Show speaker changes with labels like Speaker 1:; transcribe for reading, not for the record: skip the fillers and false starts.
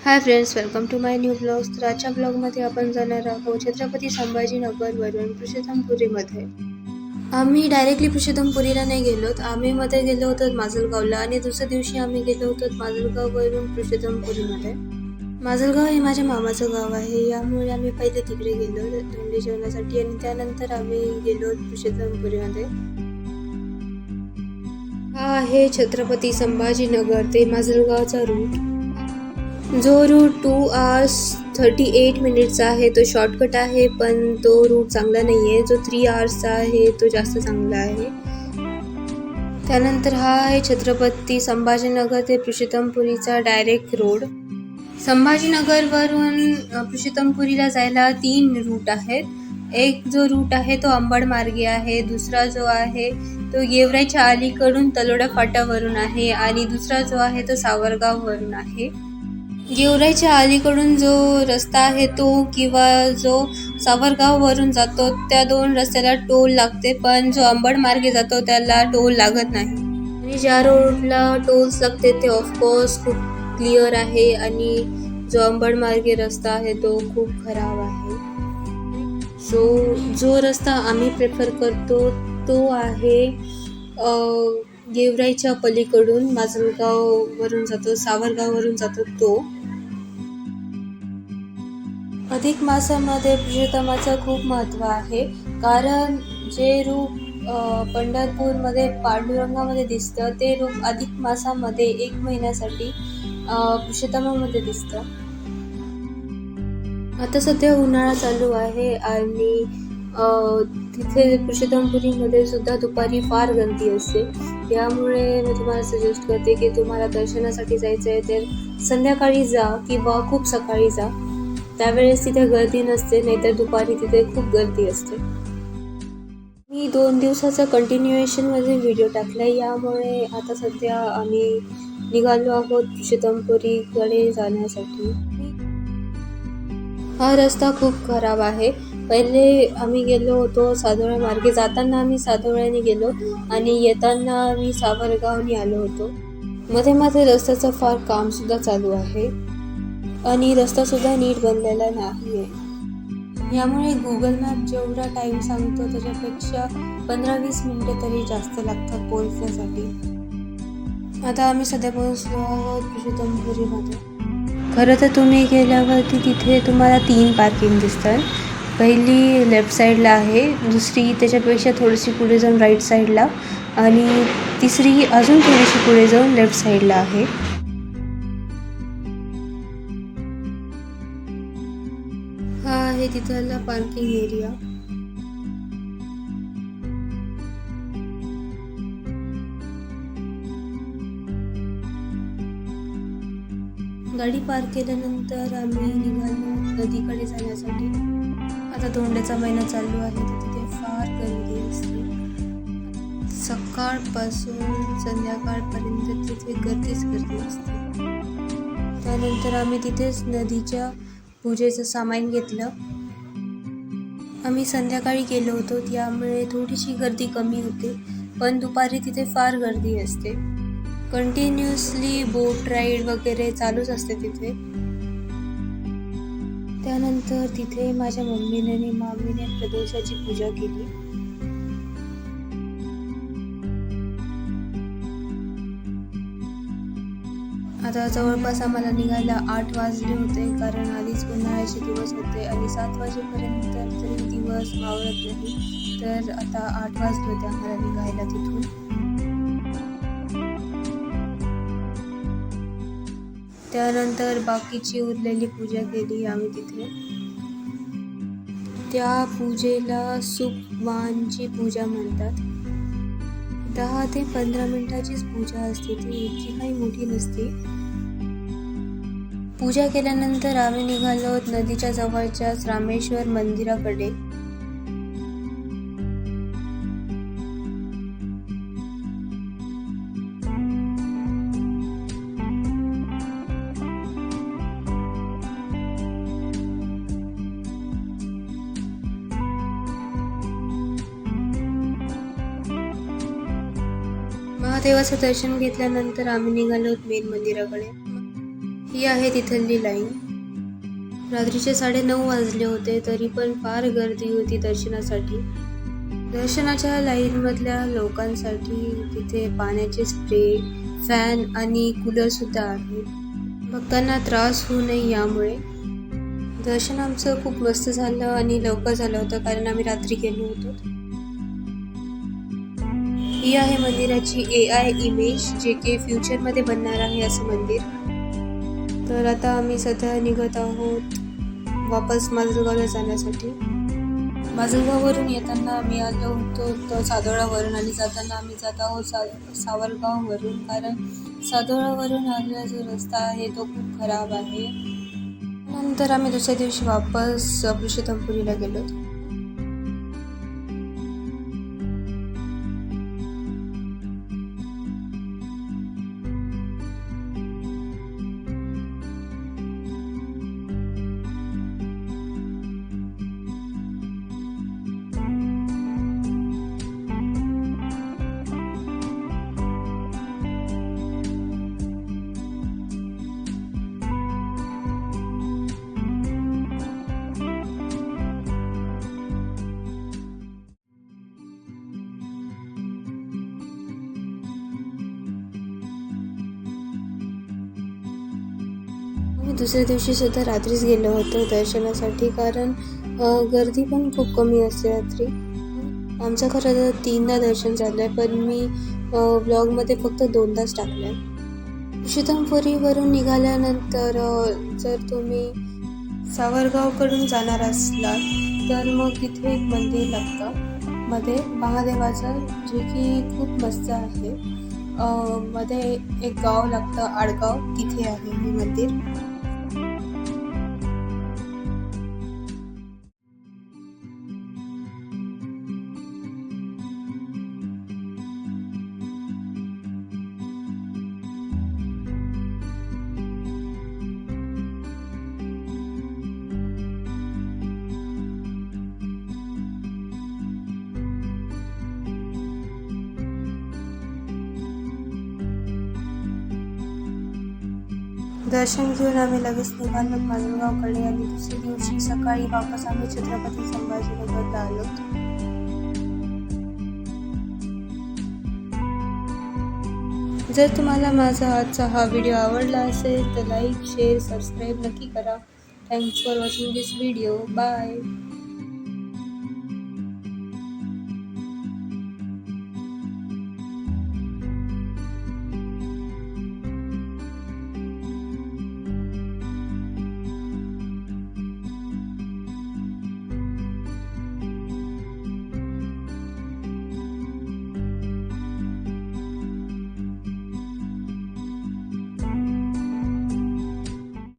Speaker 1: High friends, welcome to my new blogs. तर आजच्या ब्लॉगमध्ये आपण जाणार आहोत छत्रपती संभाजीनगरवरून पुरुषोत्तमपुरीमध्ये. आम्ही डायरेक्टली पुरुषोत्तमपुरीला नाही गेलोत. आम्ही मध्ये गेलो होतो माजलगावला आणि दुसऱ्या दिवशी आम्ही गेलो होतो माजलगाववरून पुरुषोत्तमपुरीमध्ये. माजलगाव हे माझ्या मामाचं गाव आहे, यामुळे आम्ही पहिले तिकडे गेलो धोंडे जेवणासाठी आणि त्यानंतर आम्ही गेलो पुरुषोत्तमपुरीमध्ये. हा आहे छत्रपती संभाजीनगर ते माजलगावचा रूट. जो रूट 2 hours 38 मिनिट्सचा आहे तो शॉर्टकट आहे, पण तो रूट चांगला नाही आहे. जो 3 hours आहे तो जास्त चांगला आहे. त्यानंतर हा आहे छत्रपती संभाजीनगर ते पुरुषोत्तमपुरीचा डायरेक्ट रोड. संभाजीनगरवरून पुरुषोत्तमपुरीला जायला 3 रूट आहेत. एक जो रूट आहे तो अंबड मार्गे आहे, दुसरा जो आहे तो गेवराईच्या अलीकडून तलोडा फाट्यावरून आहे आणि दुसरा जो आहे तो सावरगाववरून आहे. गेवराईच्या अलीकडून जो रस्ता आहे तो किंवा जो सावरगाववरून जातो त्या 2 रस्त्याला टोल लागते, पण जो अंबड मार्गे जातो त्याला टोल लागत नाही. आणि ज्या रोडला टोल्स लागते ते ऑफकोर्स खूप क्लिअर आहे आणि जो अंबड मार्गे रस्ता आहे तो खूप खराब आहे. जो रस्ता आम्ही प्रेफर करतो तो आहे गेवराईच्या पलीकडून माजलगाववरून जातो, सावरगाववरून जातो तो. अधिक मासामध्ये पुरुषोत्तमाचं खूप महत्त्व आहे, कारण जे रूप पंढरपूरमध्ये पांडुरंगामध्ये दिसतं ते रूप अधिक मासामध्ये 1 महिन्यासाठी पुरुषोत्तमामध्ये दिसतं. आता सध्या उन्हाळा चालू आहे आणि तिथे पुरुषोत्तमपुरीमध्ये सुद्धा दुपारी फार गर्दी असते. यामुळे मी तुम्हाला सजेस्ट करते की तुम्हाला दर्शनासाठी जायचं आहे तर संध्याकाळी जा किंवा खूप सकाळी जा. त्यावेळेस तिथे गर्दी नसते, नाहीतर दुपारी तिथे खूप गर्दी असते. मी 2 दिवसाचा कंटिन्युएशनमध्ये व्हिडिओ टाकला, यामुळे आता सध्या आम्ही निघालो आहोत पुरुषोत्तमपुरीकडे जाण्यासाठी. हा रस्ता खूप खराब आहे. पहिले आम्ही गेलो होतो साधोळा मार्गे. जाताना आम्ही साधोळ्याने गेलो आणि येताना आम्ही सावरगावने आलो होतो. मध्ये मध्ये रस्त्याचं फार कामसुद्धा चालू आहे आणि रस्तासुद्धा नीट बनलेला नाही आहे. यामुळे गुगल मॅप जेवढा टाईम सांगतो त्याच्यापेक्षा 15-20 मिनिटं तरी जास्त लागतात पोहोचण्यासाठी. आता आम्ही सध्या पोहोचलो आहोत पुरुषोत्तमपुरीमध्ये. खरं तर तुम्ही गेल्यावरती तिथे तुम्हाला 3 पार्किंग दिसतात. पहिली लेफ्ट साईडला आहे, दुसरी त्याच्यापेक्षा थोडीशी पुढे जाऊन राईट साईडला आणि तिसरी अजून थोडीशी पुढे जाऊन लेफ्ट साईडला आहे. हा आहे तिथला पार्किंग एरिया. गाडी पार्क केल्यानंतर आम्ही निघालो नदीकडे जाण्यासाठी. आता धोंड्याचा महिना चालू आहे तर तिथे फार गर्दी असते. सकाळपासून संध्याकाळपर्यंत तिथे गर्दी असते. त्यानंतर आम्ही तिथेच नदीच्या पूजेचं सामान घेतलं. आम्ही संध्याकाळी गेलो होतो, त्यामुळे थोडीशी गर्दी कमी होते, पण दुपारी तिथे फार गर्दी असते. कंटिन्युअसली बोट राईड वगैरे चालूच असते तिथे. त्यानंतर तिथे माझ्या मम्मीने आणि मामीने प्रदोषाची पूजा केली. आता जवळपास आम्हाला निघायला 8 वाजले होते, कारण आधीच उन्हाळ्याचे दिवस होते आणि 7 वाजेपर्यंत तरी दिवस मावळत नाही. तर आता 8 वाजले होते आम्हाला निघायला तिथून. त्यानंतर बाकीची उरलेली पूजा केली आम्ही तिथे. त्या पूजेला सुपवानची पूजा म्हणतात. 10 ते 15 मिनिटाचीच पूजा असते, ती इतकी काही मोठी नसते. पूजा केल्यानंतर आम्ही निघालो नदीच्या जवळच्याच रामेश्वर मंदिराकडे. महादेवाचं दर्शन घेतल्यानंतर आम्ही निघालो मेन मंदिराकडे. ही आहे तिथली लाईन. रात्रीचे 9:30 वाजले होते, तरी पण फार गर्दी होती दर्शनासाठी. दर्शनाच्या लाईनमधल्या लोकांसाठी तिथे पाण्याचे स्प्रे, फॅन आणि कूलर सुद्धा आहे. भक्तांना त्रास होऊ नये यामुळे. दर्शन आमचं खूप मस्त झालं आणि लवकर झालं होतं, कारण आम्ही रात्री गेलो होतो. ही आहे मंदिराची AI इमेज, जे की फ्युचरमध्ये बनणार आहे असं मंदिर. तर आता आम्ही सध्या निघत आहोत वापस माजलगावला जाण्यासाठी. माजलगाववरून येताना आम्ही आलो होतो तर सादोळावरून, आणि जाताना आम्ही जात आहोत सावरगाववरून, कारण सादोळावरून आलेला जो रस्ता आहे तो खूप खराब आहे. नंतर आम्ही दुसऱ्या दिवशी वापस पुरुषोत्तमपुरीला गेलो. दुसऱ्या दिवशी सुद्धा रात्रीच गेलो होतो दर्शनासाठी, कारण गर्दी पण खूप कमी असते रात्री. आमचं खरं तर 3दा दर्शन झालं आहे, पण मी ब्लॉगमध्ये फक्त 2दाच टाकलं आहे. पुरुषोत्तमपुरीवरून निघाल्यानंतर जर तुम्ही सावरगावकडून जाणार असलात तर मग तिथे एक मंदिर लागतं मध्ये, महादेवाचं, जे की खूप मस्त आहे. मध्ये एक गाव लागतं, आडगाव, तिथे आहे हे मंदिर. दर्शन घेऊन आम्ही लगेच निघालो माजलगावकडे, आणि दुसऱ्या दिवशी सकाळी वापस आम्ही छत्रपती संभाजीनगरला आलो. जर तुम्हाला माझा आजचा हा व्हिडिओ आवडला असेल तर लाईक, शेअर, सबस्क्राईब नक्की करा. Thanks for watching this video. Bye.